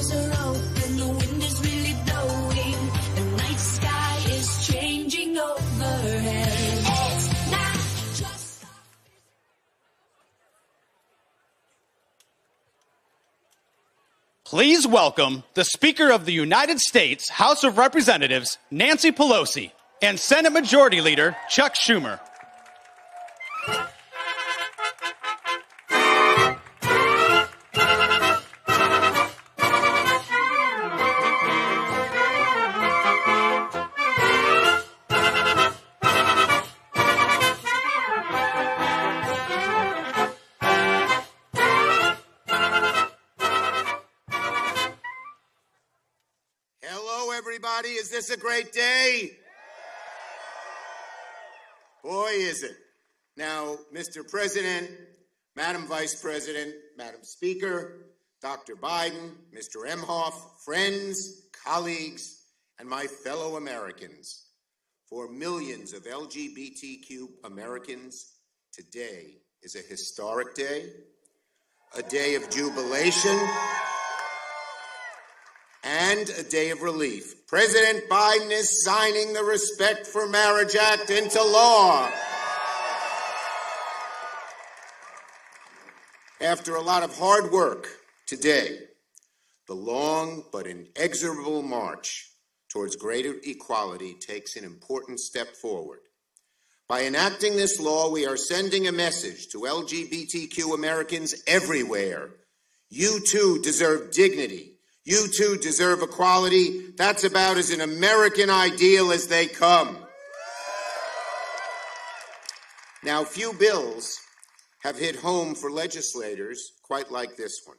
doors are open, the wind is really blowing, the night sky is changing overhead. It's not just... Please welcome the Speaker of the United States House of Representatives, Nancy Pelosi, and Senate Majority Leader Chuck Schumer. Hello, everybody. Is this a great day? Boy, is it. Now, Mr. President, Madam Vice President, Madam Speaker, Dr. Biden, Mr. Emhoff, friends, colleagues, and my fellow Americans, for millions of LGBTQ Americans, today is a historic day, a day of jubilation, and a day of relief. President Biden is signing the Respect for Marriage Act into law. After a lot of hard work today, the long but inexorable march towards greater equality takes an important step forward. By enacting this law, we are sending a message to LGBTQ Americans everywhere. You too deserve dignity. You too deserve equality. That's about as an American ideal as they come. Now, few bills have hit home for legislators quite like this one.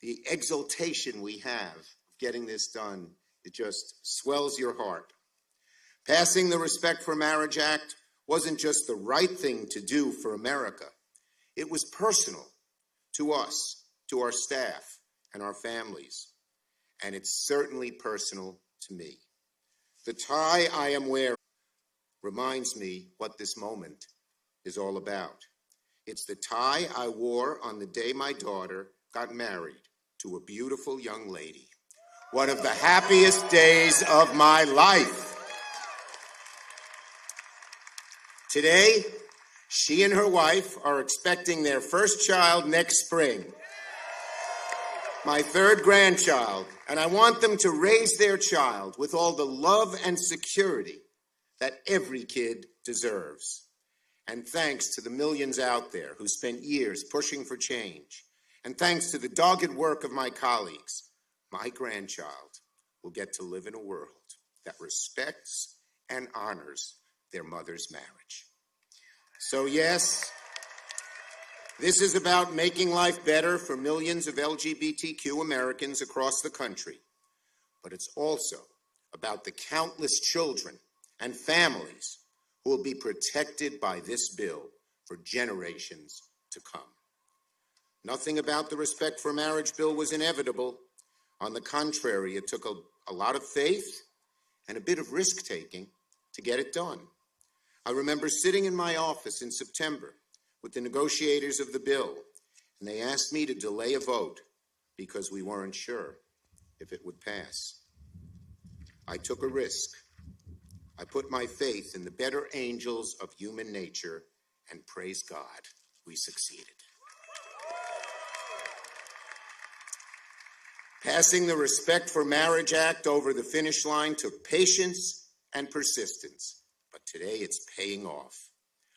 The exultation we have of getting this done, it just swells your heart. Passing the Respect for Marriage Act wasn't just the right thing to do for America. It was personal to us, to our staff, and our families. And it's certainly personal to me. The tie I am wearing reminds me what this moment is all about. It's the tie I wore on the day my daughter got married to a beautiful young lady. One of the happiest days of my life. Today, she and her wife are expecting their first child next spring. My third grandchild, and I want them to raise their child with all the love and security that every kid deserves. And thanks to the millions out there who spent years pushing for change, and thanks to the dogged work of my colleagues, my grandchild will get to live in a world that respects and honors their mother's marriage. So yes, this is about making life better for millions of LGBTQ Americans across the country, but it's also about the countless children and families who will be protected by this bill for generations to come. Nothing about the Respect for Marriage bill was inevitable. On the contrary, it took a lot of faith and a bit of risk-taking to get it done. I remember sitting in my office in September with the negotiators of the bill, and they asked me to delay a vote because we weren't sure if it would pass. I took a risk. I put my faith in the better angels of human nature, and praise God, we succeeded. Passing the Respect for Marriage Act over the finish line took patience and persistence, but today it's paying off.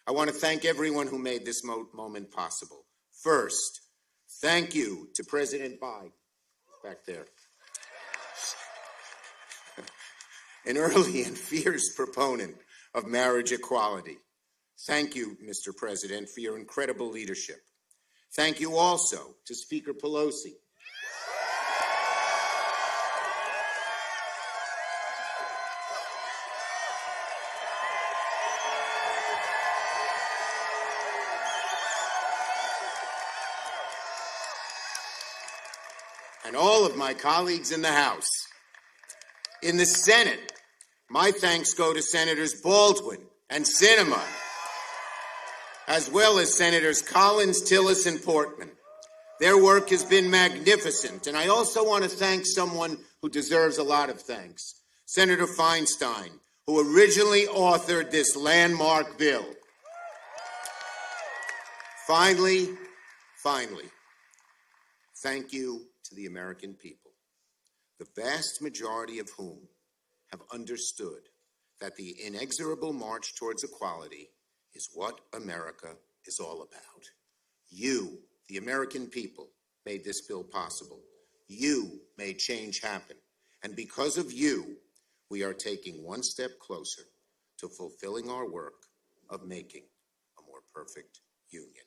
I want to thank everyone who made this moment possible. First, thank you to President Biden, back there, an early and fierce proponent of marriage equality. Thank you, Mr. President, for your incredible leadership. Thank you also to Speaker Pelosi. And all of my colleagues in the House. In the Senate, my thanks go to Senators Baldwin and Sinema, as well as Senators Collins, Tillis, and Portman. Their work has been magnificent, and I also want to thank someone who deserves a lot of thanks, Senator Feinstein, who originally authored this landmark bill. Finally, thank you to the American people, the vast majority of whom have understood that the inexorable march towards equality is what America is all about. You, the American people, made this bill possible. You made change happen. And because of you, we are taking one step closer to fulfilling our work of making a more perfect union.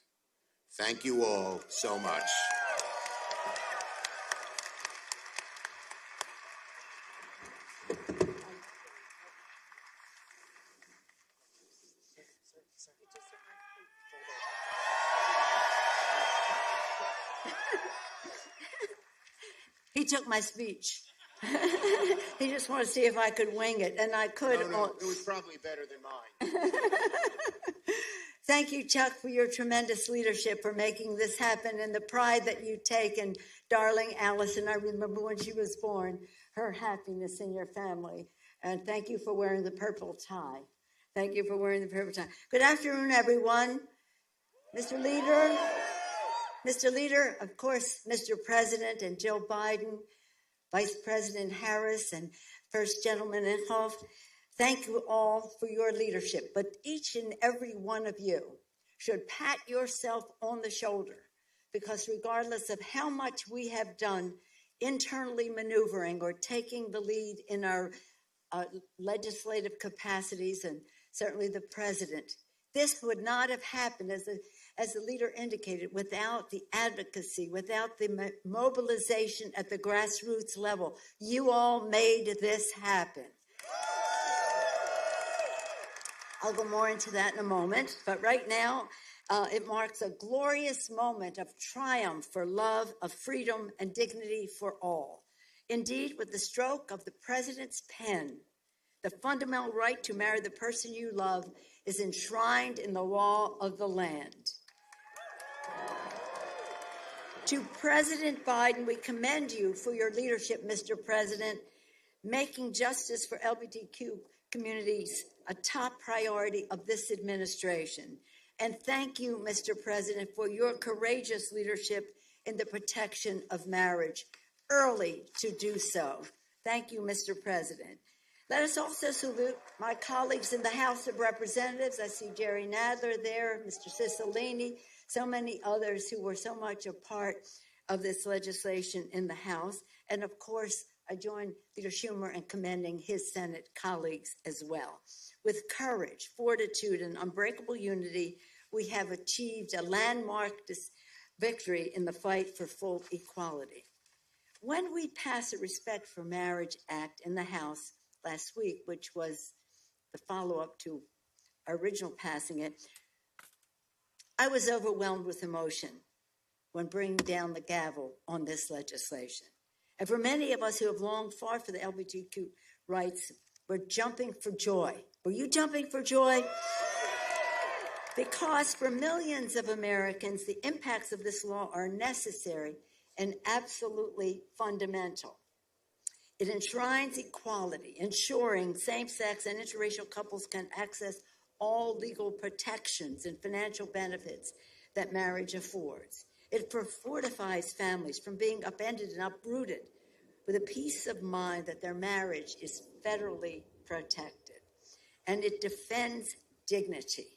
Thank you all so much. He took my speech. He just wanted to see if I could wing it, and I could. No, it was probably better than mine. Thank you, Chuck, for your tremendous leadership, for making this happen, and the pride that you take in darling Allison. I remember when she was born, her happiness in your family. And thank you for wearing the purple tie. Thank you for wearing the purple tie. Good afternoon, everyone. Mr. Leader, of course, Mr. President and Joe Biden, Vice President Harris, and First Gentleman Inhofe, thank you all for your leadership. But each and every one of you should pat yourself on the shoulder, because regardless of how much we have done internally maneuvering or taking the lead in our legislative capacities, and certainly the president, this would not have happened, as the leader indicated, without the advocacy, without the mobilization at the grassroots level. You all made this happen. I'll go more into that in a moment, but right now, it marks a glorious moment of triumph for love, of freedom, and dignity for all. Indeed, with the stroke of the president's pen, the fundamental right to marry the person you love is enshrined in the law of the land. To President Biden, we commend you for your leadership, Mr. President, making justice for LGBTQ communities a top priority of this administration. And thank you, Mr. President, for your courageous leadership in the protection of marriage, early to do so. Thank you, Mr. President. Let us also salute my colleagues in the House of Representatives. I see Jerry Nadler there, Mr. Cicilline, so many others who were so much a part of this legislation in the House. And of course, I join Leader Schumer in commending his Senate colleagues as well. With courage, fortitude, and unbreakable unity, we have achieved a landmark victory in the fight for full equality. When we passed the Respect for Marriage Act in the House last week, which was the follow-up to our original passing it, I was overwhelmed with emotion when bringing down the gavel on this legislation. And for many of us who have longed far for the LGBTQ rights, we're jumping for joy. Were you jumping for joy? Because for millions of Americans, the impacts of this law are necessary and absolutely fundamental. It enshrines equality, ensuring same-sex and interracial couples can access all legal protections and financial benefits that marriage affords. It fortifies families from being upended and uprooted with a peace of mind that their marriage is federally protected. And it defends dignity,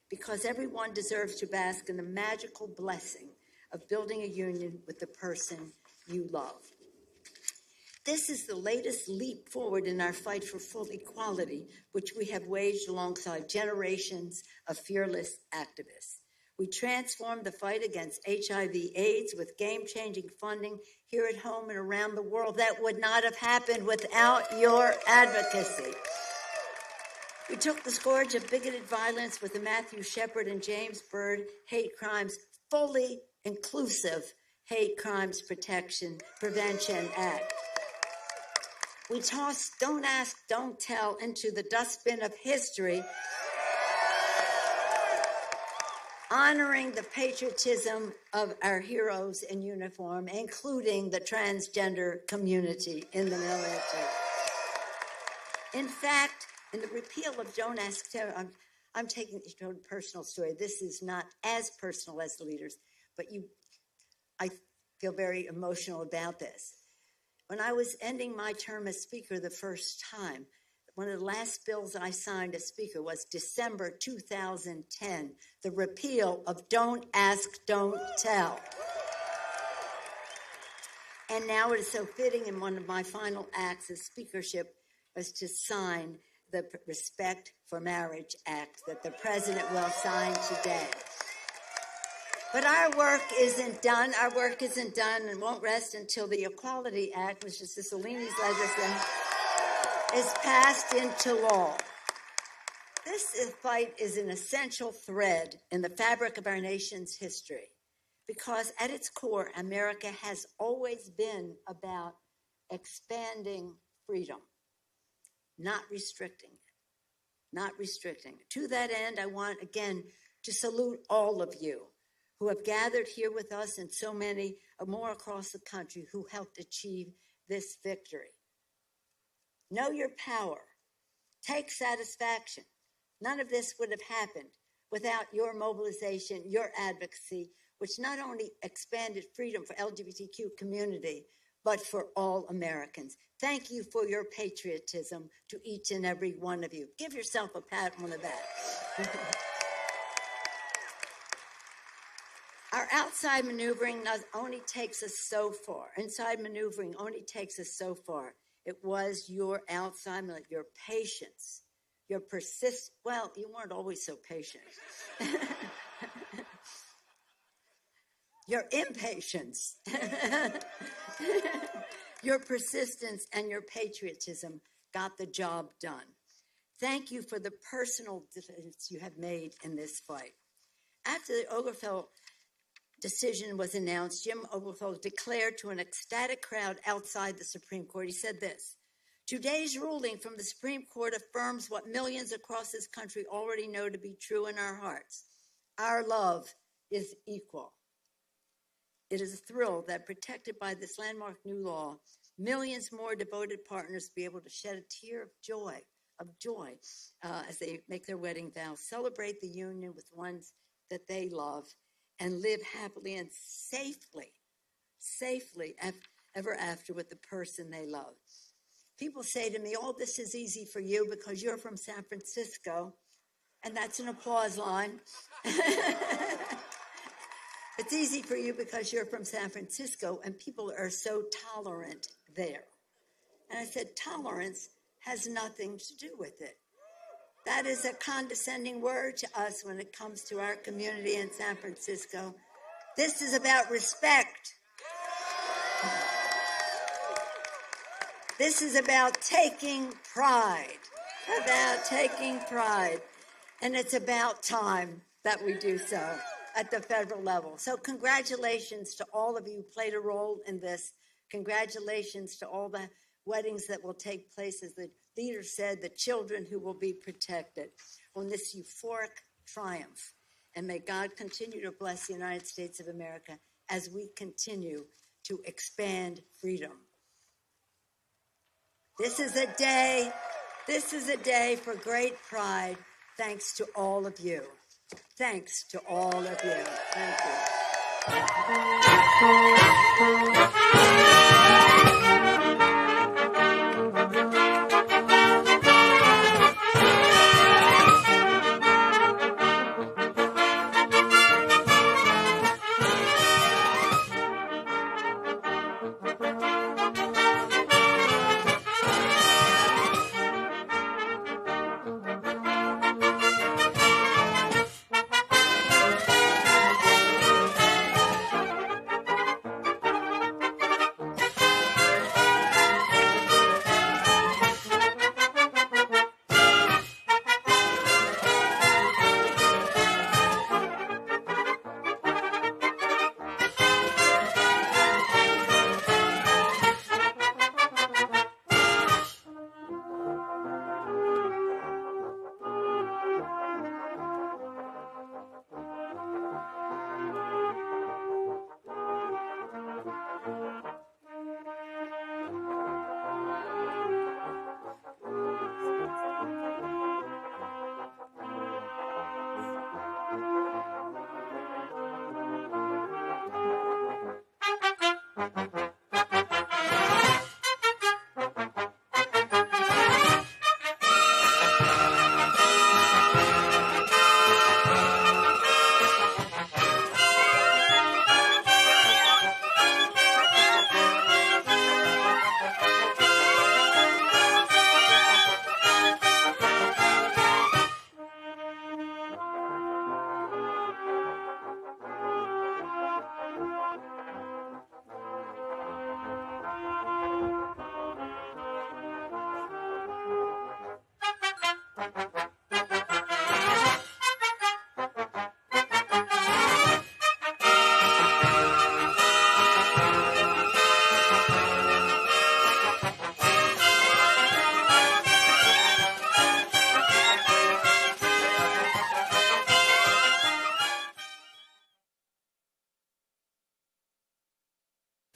because everyone deserves to bask in the magical blessing of building a union with the person you love. This is the latest leap forward in our fight for full equality, which we have waged alongside generations of fearless activists. We transformed the fight against HIV/AIDS with game-changing funding here at home and around the world. That would not have happened without your advocacy. We took the scourge of bigoted violence with the Matthew Shepard and James Byrd Hate Crimes Fully Inclusive Hate Crimes Prevention Act. We tossed Don't Ask, Don't Tell into the dustbin of history honoring the patriotism of our heroes in uniform, including the transgender community in the military. In fact, in the repeal of Don't Ask, I'm taking it to a personal story. This is not as personal as the leaders, but I feel very emotional about this. When I was ending my term as Speaker the first time, one of the last bills I signed as Speaker was December 2010, the repeal of Don't Ask, Don't Tell. And now it is so fitting, and one of my final acts as speakership was to sign the Respect for Marriage Act that the President will sign today. But our work isn't done. Our work isn't done and won't rest until the Equality Act, which is Cicilline's legislation, is passed into law. This fight is an essential thread in the fabric of our nation's history because at its core, America has always been about expanding freedom, not restricting it, not restricting it. To that end, I want again to salute all of you who have gathered here with us and so many more across the country who helped achieve this victory. Know your power. Take satisfaction. None of this would have happened without your mobilization, your advocacy, which not only expanded freedom for LGBTQ community, but for all Americans. Thank you for your patriotism to each and every one of you. Give yourself a pat on the back. Our outside maneuvering not only takes us so far. Inside maneuvering only takes us so far. It was your outside, your patience, your well, you weren't always so patient. Your impatience, your persistence, and your patriotism got the job done. Thank you for the personal difference you have made in this fight. After the Obergefell decision was announced, Jim Obergefell declared to an ecstatic crowd outside the Supreme Court, he said this: "Today's ruling from the Supreme Court affirms what millions across this country already know to be true in our hearts. Our love is equal." It is a thrill that, protected by this landmark new law, millions more devoted partners will be able to shed a tear of joy as they make their wedding vows, celebrate the union with ones that they love, and live happily and safely ever after with the person they love. People say to me, "Oh, this is easy for you because you're from San Francisco," and that's an applause line. It's easy for you because you're from San Francisco and people are so tolerant there. And I said, tolerance has nothing to do with it. That is a condescending word to us when it comes to our community in San Francisco. This is about respect. This is about taking pride. And it's about time that we do so at the federal level. So congratulations to all of you who played a role in this. Congratulations to all the weddings that will take place, as the leader said, the children who will be protected on this euphoric triumph. And may God continue to bless the United States of America as we continue to expand freedom. This is a day for great pride, thanks to all of you. Thanks to all of you. Thank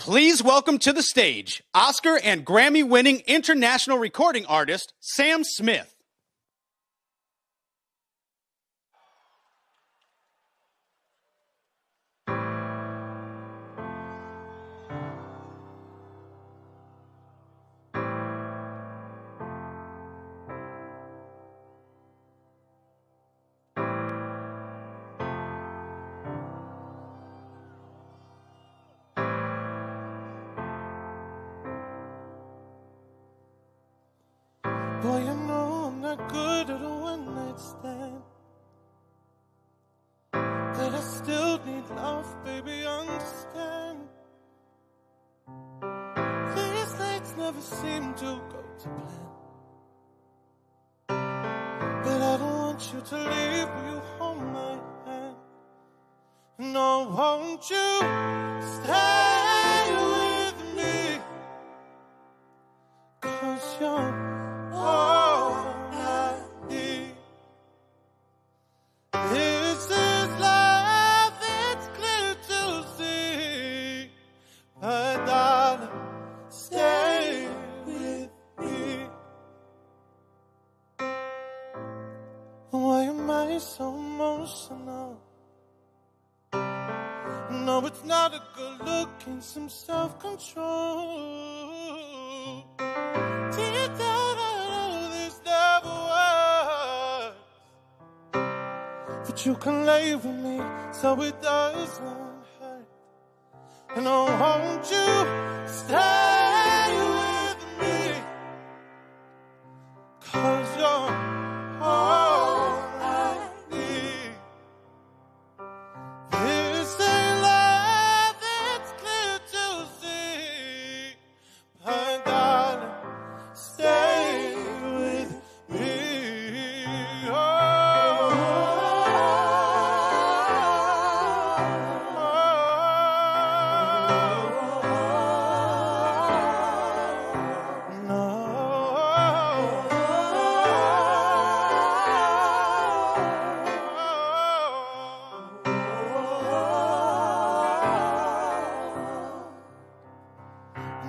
Please welcome to the stage Oscar and Grammy-winning international recording artist Sam Smith. Boy, you know I'm not good at a one-night stand, that I still need love, baby, understand. These nights never seem to go to plan, but I don't want you to leave, will you hold my hand? No, won't you stay with me, 'cause you're all I need. This is love, it's clear to see. But darling, stay with me. Why am I so emotional? No, it's not a good look, and some self-control. Deep down, this never was, but you can lay with me so it doesn't hurt. And oh, won't you stay with me, 'cause you're all I need. This ain't love, it's clear to see, but darling, stay with me.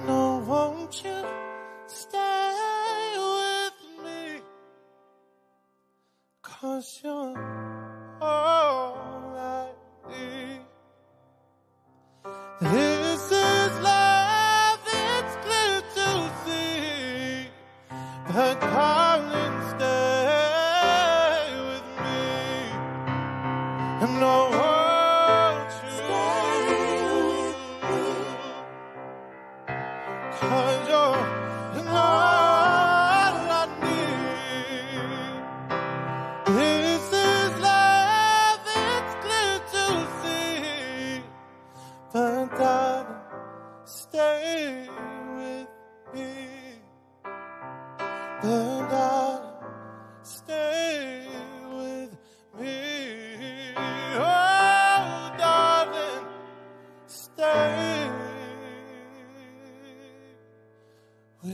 No, won't you stay with me, 'cause you're all I need. This is love, it's clear to see, but darling, stay with me. And no, won't you stay with me, 'cause you're all I need. This is love, it's clear to see, but darling, stay with me. But darling, stay with me. Oh, darling, stay with me.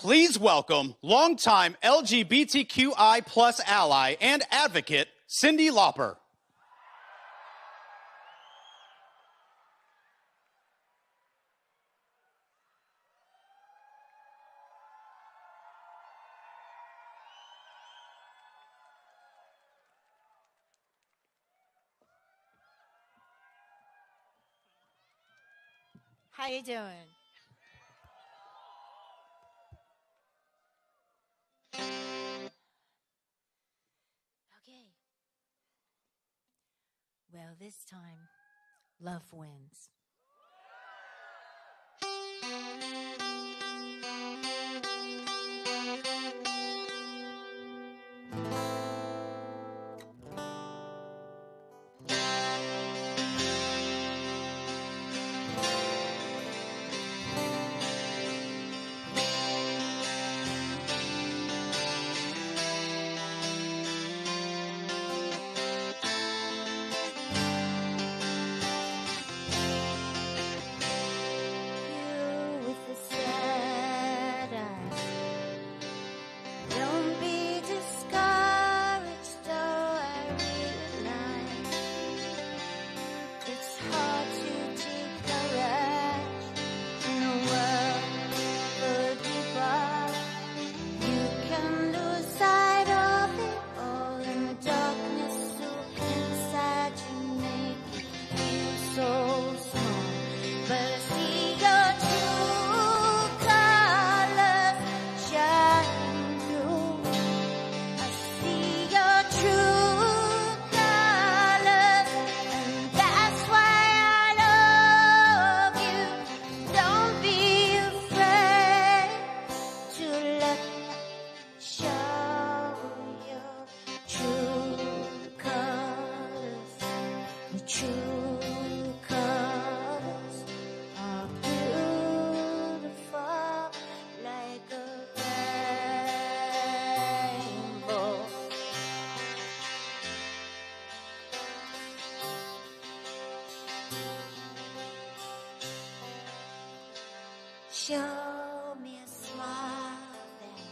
Please welcome longtime LGBTQI plus ally and advocate, Cyndi Lauper. How you doing? Okay. Well, this time, love wins. Show me a smile then,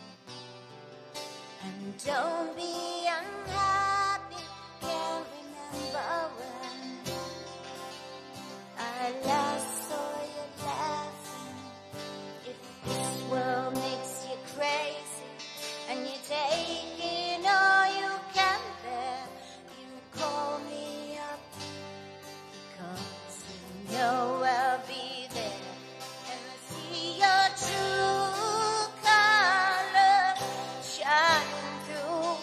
and don't be unhappy. Can't remember when I last saw you laughing. If this world makes you crazy and you're taking all you can bear, you call me up because you know I'll be there. Your true color shining through.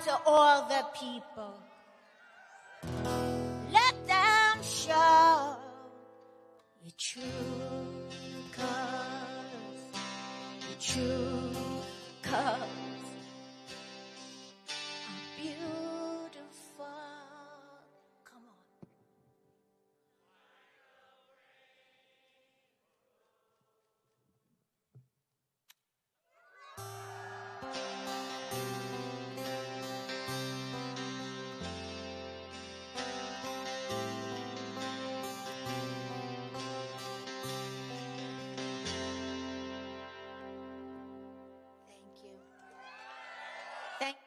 to all the people. Let them show your true colors, your true colors are beautiful. Come on. Thank you. Thank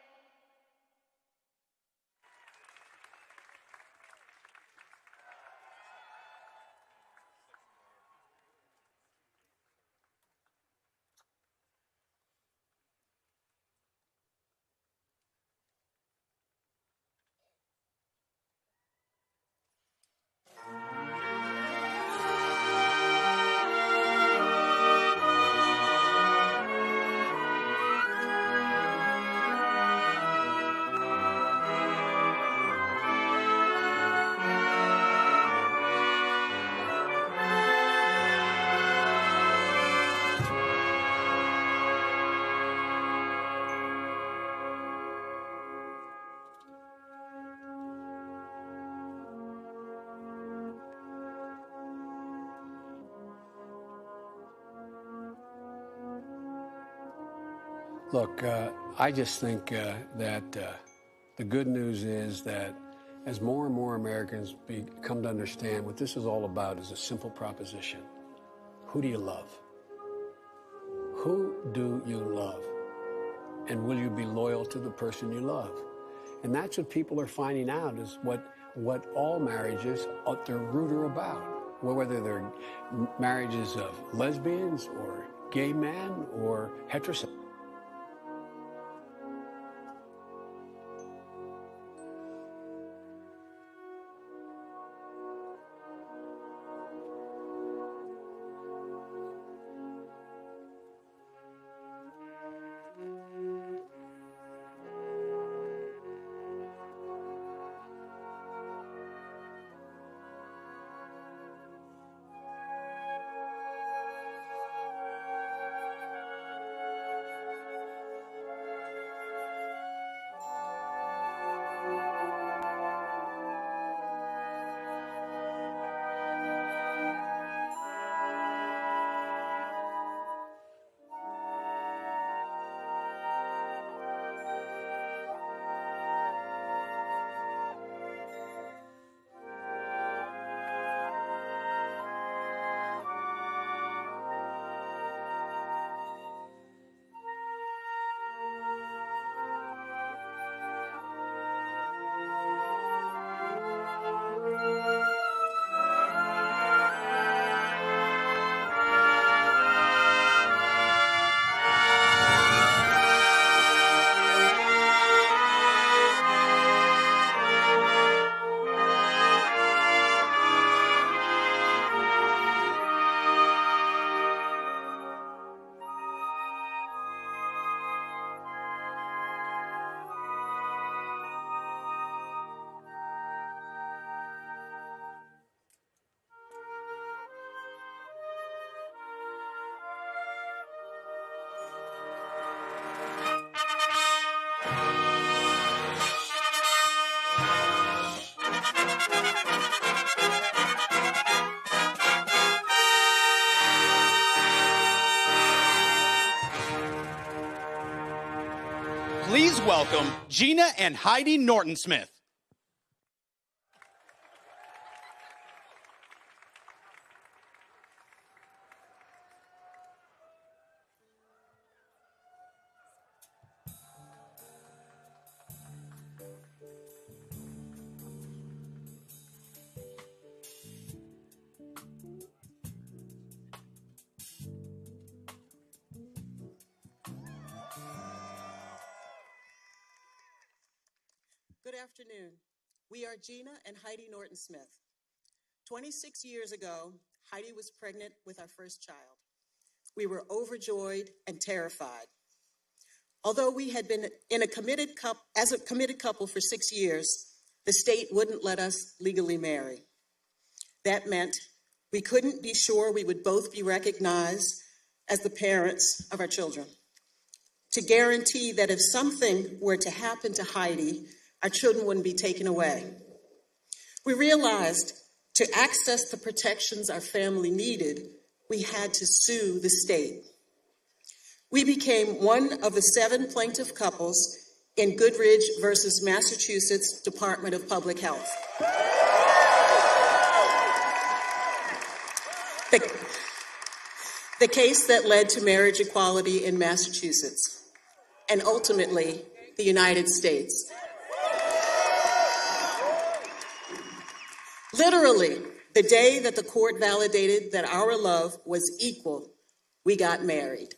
Look, I just think that the good news is that as more and more Americans come to understand what this is all about is a simple proposition. Who do you love? Who do you love? And will you be loyal to the person you love? And that's what people are finding out is what all marriages at their root are about. Well, whether they're marriages of lesbians or gay men or heterosexual. Please welcome Gina and Heidi Norton-Smith. Good afternoon. We are Gina and Heidi Norton-Smith. 26 years ago, Heidi was pregnant with our first child. We were overjoyed and terrified. Although we had been in a committed couple for 6 years, the state wouldn't let us legally marry. That meant we couldn't be sure we would both be recognized as the parents of our children. To guarantee that if something were to happen to Heidi, our children wouldn't be taken away. We realized to access the protections our family needed, we had to sue the state. We became one of the 7 plaintiff couples in Goodridge versus Massachusetts Department of Public Health. The case that led to marriage equality in Massachusetts and ultimately the United States. Literally, the day that the court validated that our love was equal, we got married.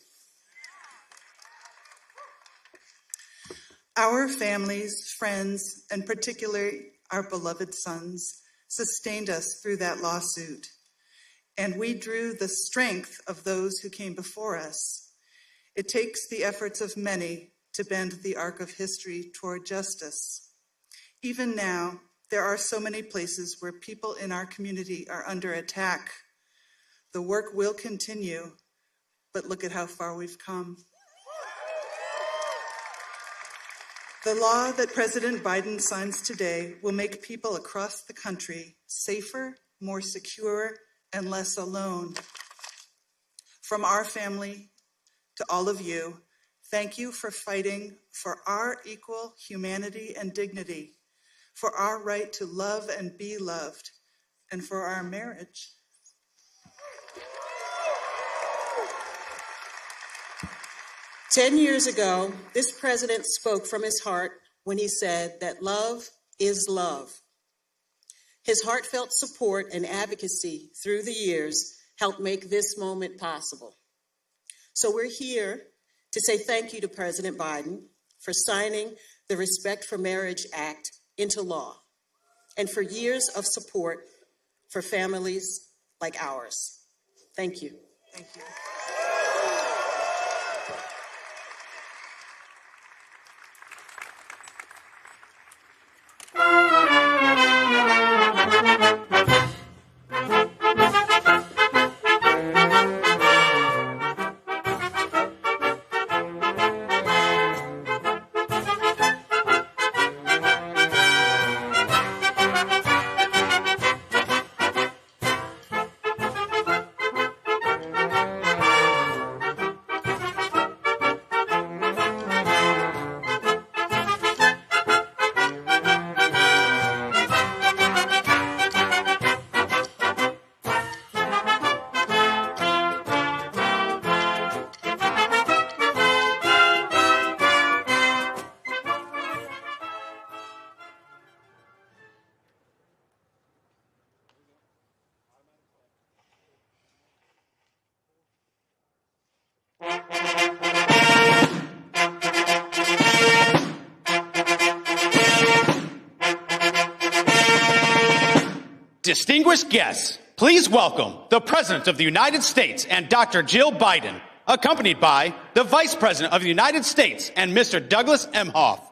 Our families, friends, and particularly our beloved sons, sustained us through that lawsuit, and we drew the strength of those who came before us. It takes the efforts of many to bend the arc of history toward justice. Even now, there are so many places where people in our community are under attack. The work will continue, but look at how far we've come. The law that President Biden signs today will make people across the country safer, more secure, and less alone. From our family to all of you, thank you for fighting for our equal humanity and dignity, for our right to love and be loved, and for our marriage. "10 years ago, this president spoke from his heart when he said that love is love. His heartfelt support and advocacy through the years helped make this moment possible. So we're here to say thank you to President Biden for signing the Respect for Marriage Act into law and for years of support for families like ours. Thank you. Thank you. Distinguished guests, please welcome the President of the United States and Dr. Jill Biden, accompanied by the Vice President of the United States and Mr. Douglas Emhoff.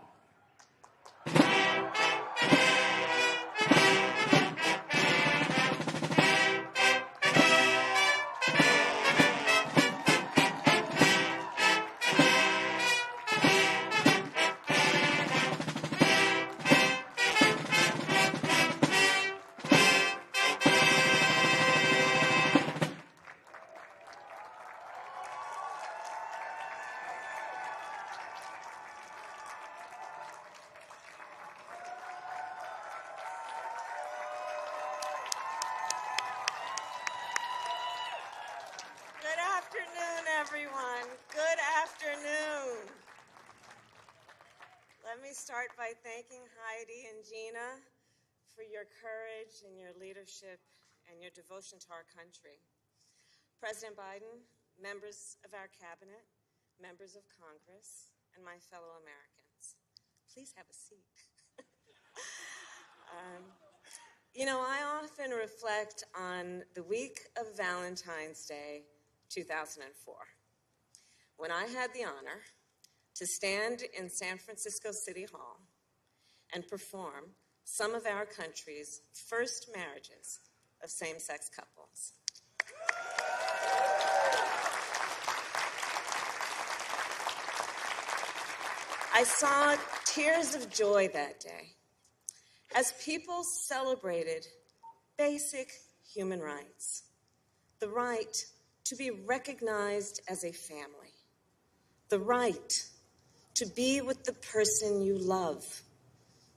Everyone, good afternoon. Let me start by thanking Heidi and Gina for your courage and your leadership and your devotion to our country. President Biden, members of our cabinet, members of Congress, and my fellow Americans, please have a seat. I often reflect on the week of Valentine's Day 2004, when I had the honor to stand in San Francisco City Hall and perform some of our country's first marriages of same-sex couples. I saw tears of joy that day as people celebrated basic human rights, the right to be recognized as a family, the right to be with the person you love,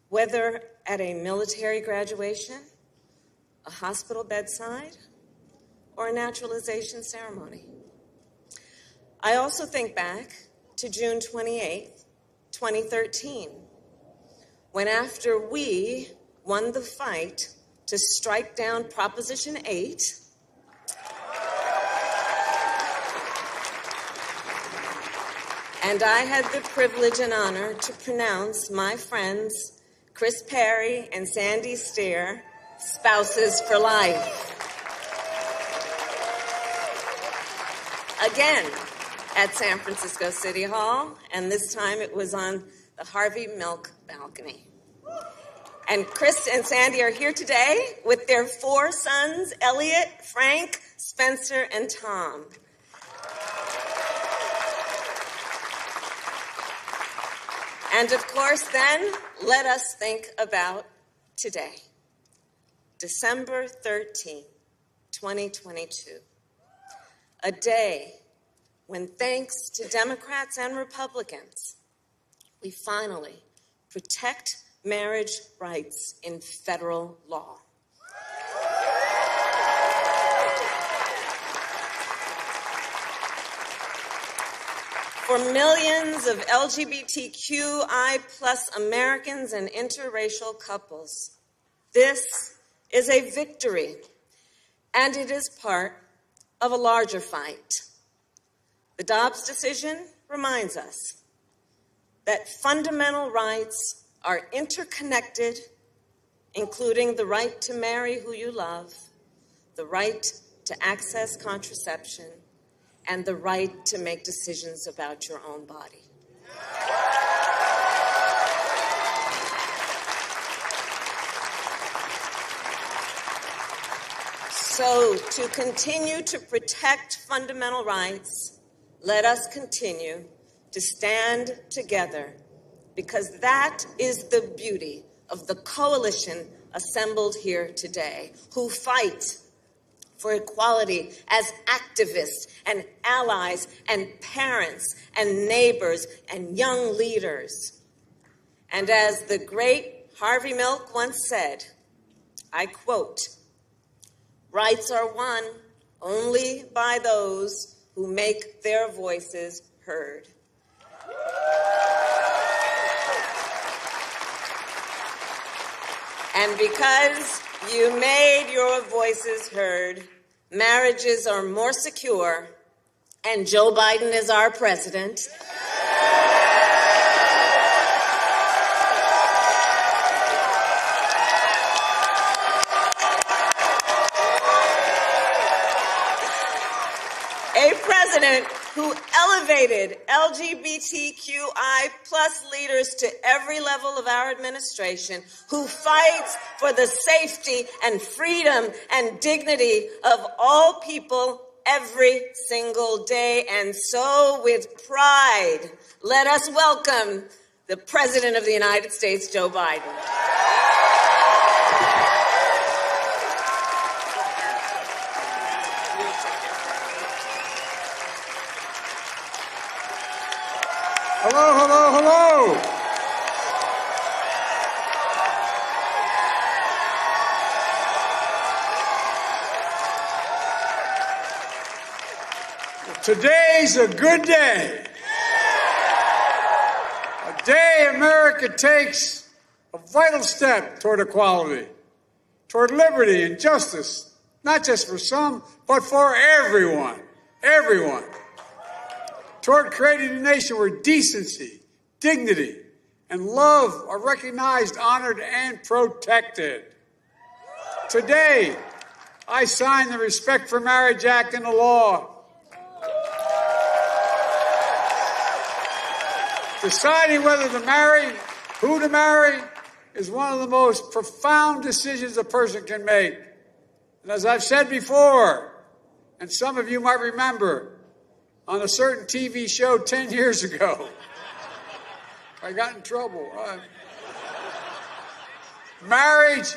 whether at a military graduation, a hospital bedside, or a naturalization ceremony. I also think back to June 28th, 2013, when after we won the fight to strike down Proposition 8, and I had the privilege and honor to pronounce my friends Chris Perry and Sandy Steer spouses for life. Again at San Francisco City Hall, and this time it was on the Harvey Milk balcony. And Chris and Sandy are here today with their 4 sons, Elliot, Frank, Spencer, and Tom. And of course, then, let us think about today, December 13, 2022, a day when, thanks to Democrats and Republicans, we finally protect marriage rights in federal law. For millions of LGBTQI+ Americans and interracial couples, this is a victory, and it is part of a larger fight. The Dobbs decision reminds us that fundamental rights are interconnected, including the right to marry who you love, the right to access contraception, and the right to make decisions about your own body. So, to continue to protect fundamental rights, let us continue to stand together, because that is the beauty of the coalition assembled here today, who fight for equality as activists and allies and parents and neighbors and young leaders. And as the great Harvey Milk once said, I quote, "Rights are won only by those who make their voices heard." And because you made your voices heard, marriages are more secure, and Joe Biden is our president. A president who elevated LGBTQI+ leaders to every level of our administration, who fights for the safety and freedom and dignity of all people every single day. And so, with pride, let us welcome the President of the United States, Joe Biden. Hello, hello, hello. Today's a good day. A day America takes a vital step toward equality, toward liberty and justice, not just for some, but for everyone. Everyone. Toward creating a nation where decency, dignity, and love are recognized, honored, and protected. Today, I sign the Respect for Marriage Act into law. Deciding whether to marry, who to marry, is one of the most profound decisions a person can make. And as I've said before, and some of you might remember, on a certain TV show 10 years ago, I got in trouble. Marriage,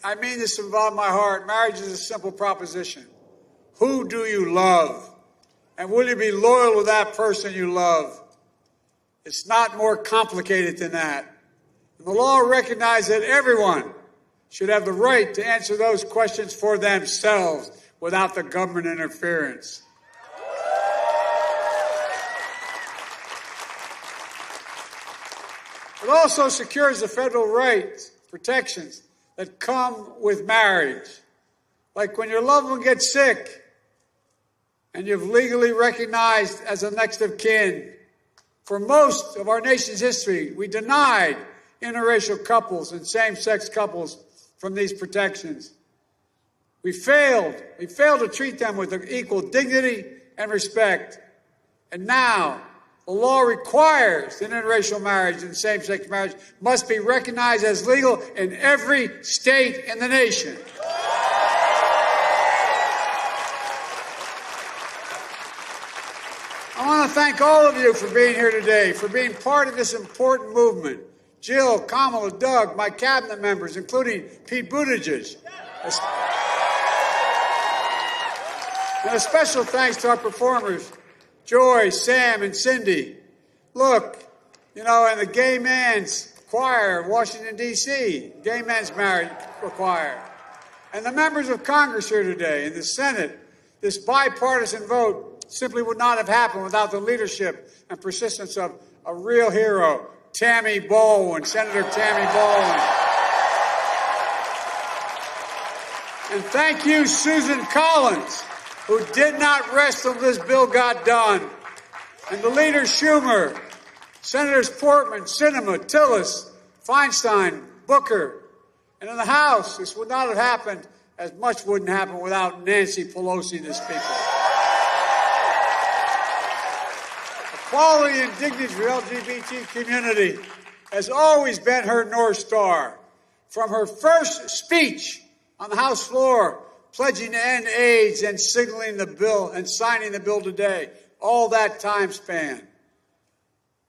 I mean this with all my heart, marriage is a simple proposition. Who do you love? And will you be loyal to that person you love? It's not more complicated than that. And the law recognizes that everyone should have the right to answer those questions for themselves without the government interference. It also secures the federal rights, protections that come with marriage. Like when your loved one gets sick and you've legally recognized as a next of kin. For most of our nation's history, we denied interracial couples and same-sex couples from these protections. We failed to treat them with equal dignity and respect. And now, the law requires that interracial marriage and same-sex marriage must be recognized as legal in every state in the nation. I want to thank all of you for being here today, for being part of this important movement. Jill, Kamala, Doug, my cabinet members, including Pete Buttigieg. And a special thanks to our performers, Joy, Sam, and Cyndi. Look, you know, and the Gay Man's Choir of Washington, D.C., Gay Men's Marriage Choir. And the members of Congress here today, in the Senate, this bipartisan vote simply would not have happened without the leadership and persistence of a real hero, Tammy Baldwin, Senator Tammy Baldwin. And thank you, Susan Collins, who did not rest until this bill got done. And the leader, Schumer, Senators Portman, Sinema, Tillis, Feinstein, Booker. And in the House, this would not have happened, as much wouldn't happen without Nancy Pelosi, the Speaker. Equality and dignity for the LGBT community has always been her North Star. From her first speech on the House floor, pledging to end AIDS and signaling the bill and signing the bill today, all that time span.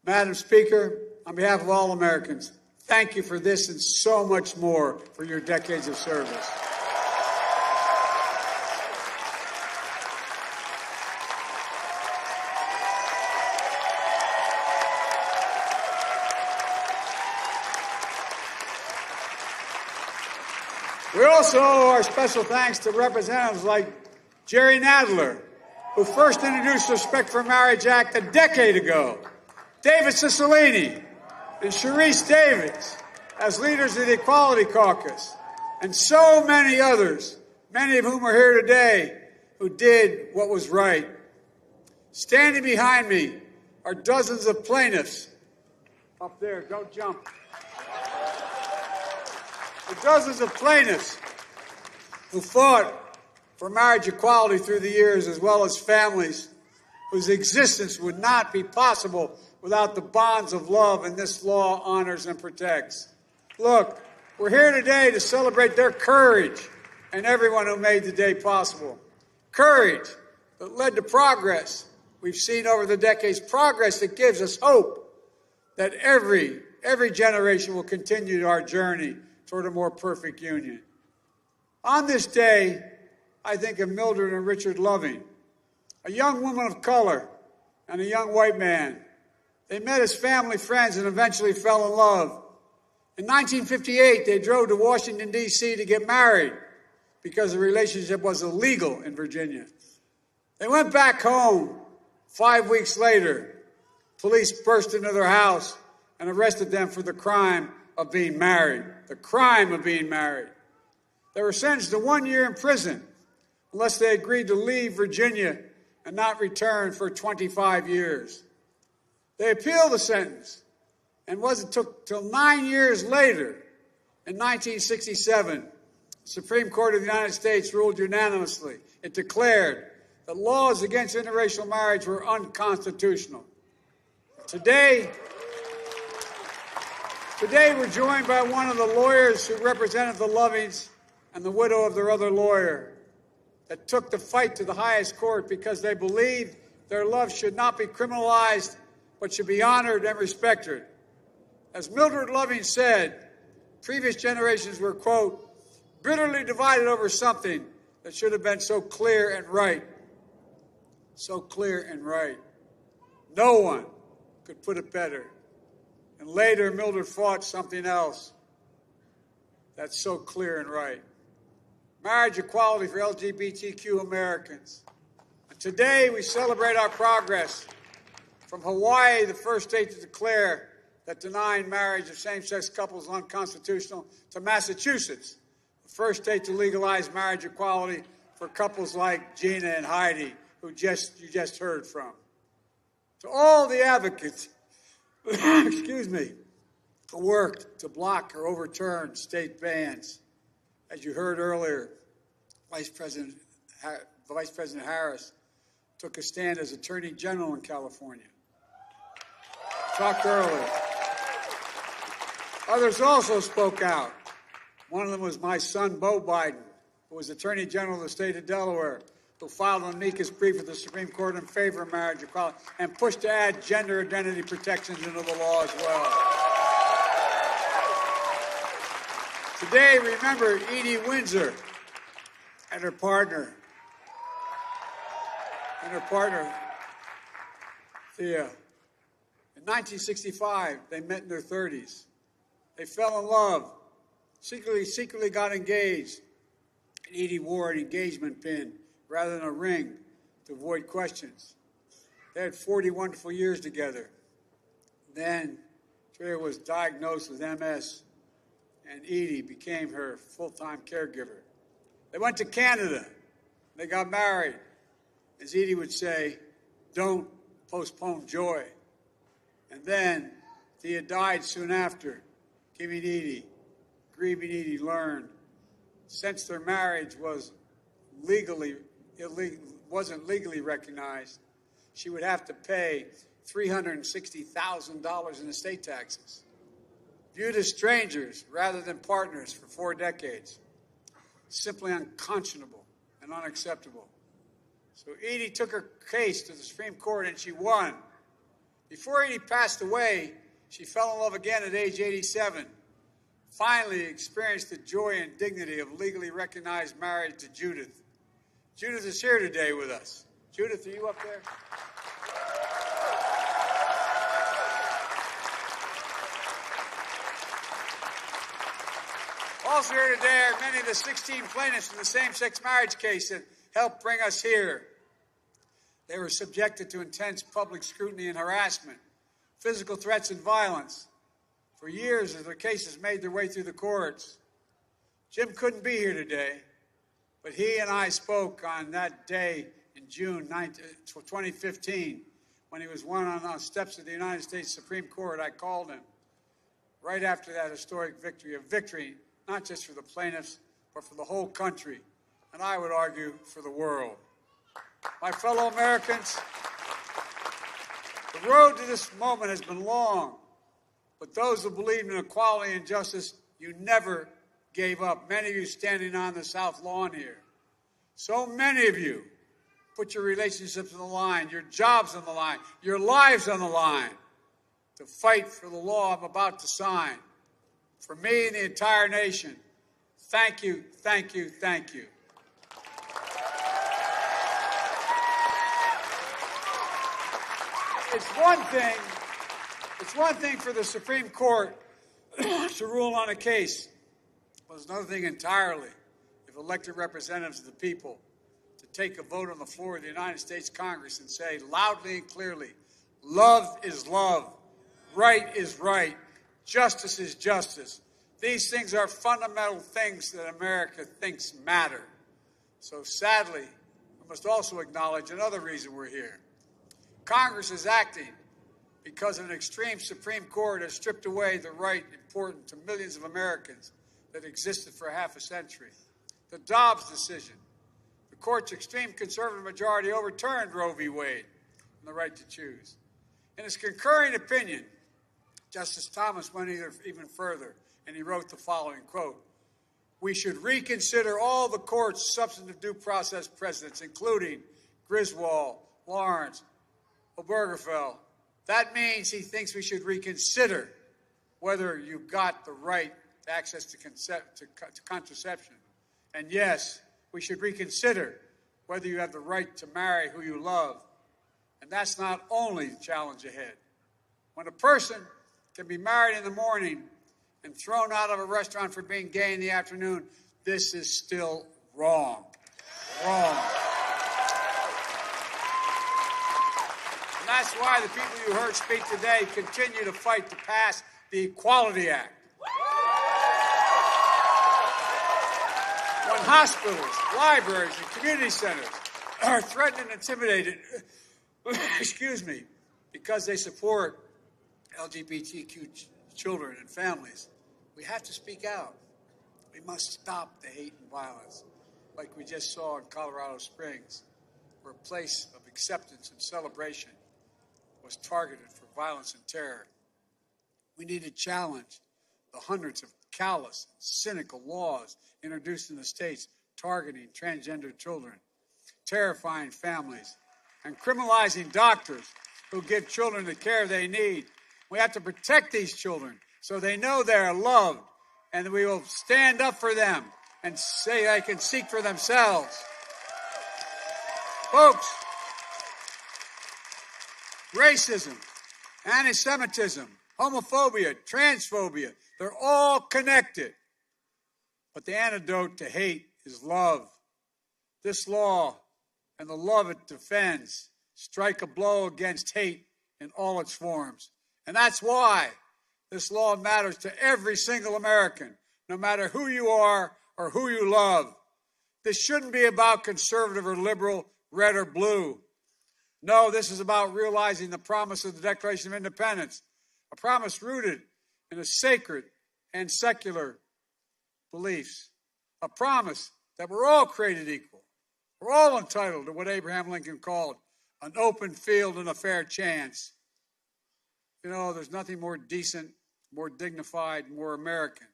Madam Speaker, on behalf of all Americans, thank you for this and so much more for your decades of service. We also owe our special thanks to representatives like Jerry Nadler, who first introduced the Respect for Marriage Act a decade ago, David Cicilline, and Sharice Davids as leaders of the Equality Caucus, and so many others, many of whom are here today, who did what was right. Standing behind me are dozens of plaintiffs. Up there, don't jump. The dozens of plaintiffs who fought for marriage equality through the years, as well as families whose existence would not be possible without the bonds of love and this law honors and protects. Look, we're here today to celebrate their courage and everyone who made the day possible. Courage that led to progress we've seen over the decades, progress that gives us hope that every generation will continue our journey toward a more perfect union. On this day, I think of Mildred and Richard Loving, a young woman of color and a young white man. They met as family friends and eventually fell in love. In 1958, they drove to Washington, D.C. to get married because the relationship was illegal in Virginia. They went back home. 5 weeks later, police burst into their house and arrested them for the crime of being married. The crime of being married. They were sentenced to 1 year in prison unless they agreed to leave Virginia and not return for 25 years. They appealed the sentence, and it took till 9 years later, in 1967, the Supreme Court of the United States ruled unanimously. It declared that laws against interracial marriage were unconstitutional. Today, Today, we're joined by one of the lawyers who represented the Lovings and the widow of their other lawyer that took the fight to the highest court because they believed their love should not be criminalized, but should be honored and respected. As Mildred Loving said, previous generations were, quote, bitterly divided over something that should have been so clear and right. So clear and right. No one could put it better. And later, Mildred fought something else that's so clear and right. Marriage equality for LGBTQ Americans. And today, we celebrate our progress from Hawaii, the first state to declare that denying marriage of same-sex couples is unconstitutional, to Massachusetts, the first state to legalize marriage equality for couples like Gina and Heidi, who you just heard from. To all the advocates, excuse me, who worked to block or overturn state bans. As you heard earlier, Vice President Harris took a stand as Attorney General in California. Talked earlier. Others also spoke out. One of them was my son, Beau Biden, who was Attorney General of the state of Delaware, who filed an amicus brief with the Supreme Court in favor of marriage equality and pushed to add gender identity protections into the law as well. Today, remember Edie Windsor and her partner, Thea. In 1965, they met in their 30s. They fell in love, secretly got engaged, and Edie wore an engagement pin rather than a ring to avoid questions. They had 40 wonderful years together. Then Thea was diagnosed with MS, and Edie became her full-time caregiver. They went to Canada. They got married. As Edie would say, don't postpone joy. And then Thea died soon after, grieving Edie learned, since their marriage wasn't legally recognized, she would have to pay $360,000 in estate taxes. Viewed as strangers rather than partners for 4 decades. Simply unconscionable and unacceptable. So Edie took her case to the Supreme Court and she won. Before Edie passed away, she fell in love again at age 87. Finally experienced the joy and dignity of legally recognized marriage to Judith. Judith is here today with us. Judith, are you up there? Also here today are many of the 16 plaintiffs in the same-sex marriage case that helped bring us here. They were subjected to intense public scrutiny and harassment, physical threats and violence for years as their cases made their way through the courts. Jim couldn't be here today, but he and I spoke on that day in June 2015 when he was on the steps of the United States Supreme Court. I called him right after that historic victory, a victory not just for the plaintiffs, but for the whole country, and I would argue for the world. My fellow Americans, the road to this moment has been long, but those who believe in equality and justice, you never gave up. Many of you standing on the South Lawn here. So many of you put your relationships on the line, your jobs on the line, your lives on the line to fight for the law I'm about to sign. For me and the entire nation, thank you, thank you, thank you. It's one thing for the Supreme Court to rule on a case. But it's another thing entirely if elected representatives of the people to take a vote on the floor of the United States Congress and say loudly and clearly, love is love, right is right, justice is justice. These things are fundamental things that America thinks matter. So sadly, we must also acknowledge another reason we're here. Congress is acting because an extreme Supreme Court has stripped away the right important to millions of Americans that existed for half a century. The Dobbs decision, the court's extreme conservative majority overturned Roe v. Wade and the right to choose. In its concurring opinion, Justice Thomas went even further, and he wrote the following, quote, "We should reconsider all the court's substantive due process precedents, including Griswold, Lawrence, Obergefell." That means he thinks we should reconsider whether you got the right to access to contraception. And yes, we should reconsider whether you have the right to marry who you love. And that's not only the challenge ahead. When a person can be married in the morning and thrown out of a restaurant for being gay in the afternoon, this is still wrong. Wrong. And that's why the people you heard speak today continue to fight to pass the Equality Act. When hospitals, libraries, and community centers are threatened and intimidated, because they support LGBTQ children and families, we have to speak out. We must stop the hate and violence, like we just saw in Colorado Springs, where a place of acceptance and celebration was targeted for violence and terror. We need to challenge the hundreds of callous and cynical laws introduced in the states targeting transgender children, terrifying families, and criminalizing doctors who give children the care they need. We have to protect these children so they know they're loved, and we will stand up for them and say they can seek for themselves. Folks, racism, anti-Semitism, homophobia, transphobia, they're all connected. But the antidote to hate is love. This law and the love it defends strike a blow against hate in all its forms. And that's why this law matters to every single American, no matter who you are or who you love. This shouldn't be about conservative or liberal, red or blue. No, this is about realizing the promise of the Declaration of Independence, a promise rooted in a sacred and secular beliefs, a promise that we're all created equal. We're all entitled to what Abraham Lincoln called an open field and a fair chance. You know, there's nothing more decent, more dignified, more American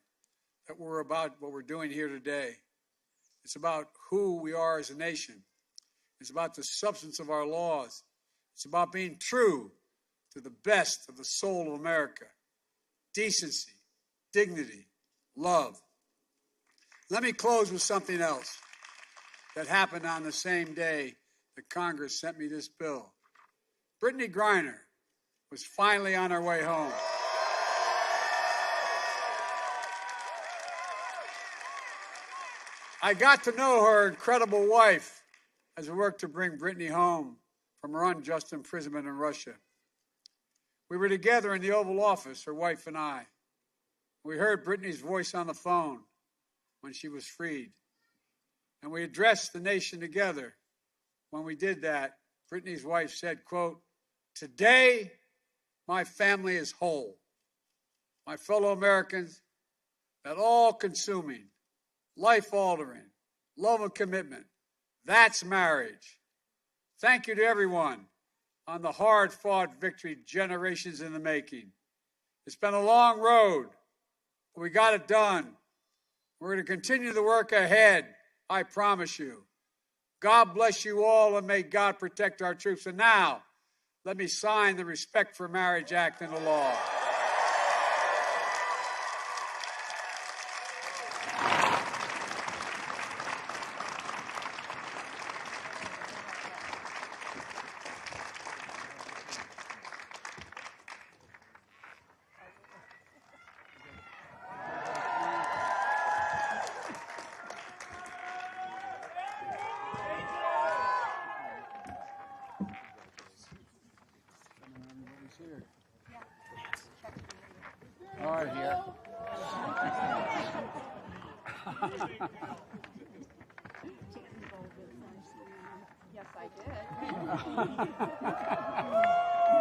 that we're about what we're doing here today. It's about who we are as a nation. It's about the substance of our laws. It's about being true to the best of the soul of America. Decency, dignity, love. Let me close with something else that happened on the same day that Congress sent me this bill. Brittany Griner was finally on her way home. I got to know her incredible wife as we worked to bring Brittany home from her unjust imprisonment in Russia. We were together in the Oval Office, her wife and I. We heard Brittany's voice on the phone when she was freed. And we addressed the nation together. When we did that, Brittany's wife said, quote, "Today, my family is whole. My fellow Americans, that all-consuming, life-altering, love and commitment, that's marriage. Thank you to everyone on the hard-fought victory generations in the making. It's been a long road, but we got it done. We're going to continue the work ahead, I promise you. God bless you all, and may God protect our troops. And now, let me sign the Respect for Marriage Act into law. All right, here. Yes, I did.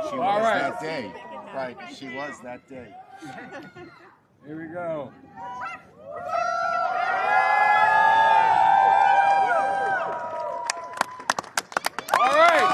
She was that day. Right, she was that day. Here we go. All right.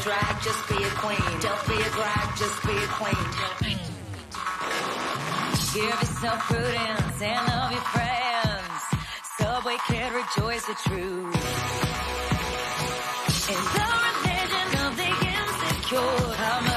drag, just be a queen. Don't be a drag, just be a queen. Give yourself prudence and love your friends. Subway kid, rejoice the truth. In the religion of the insecure,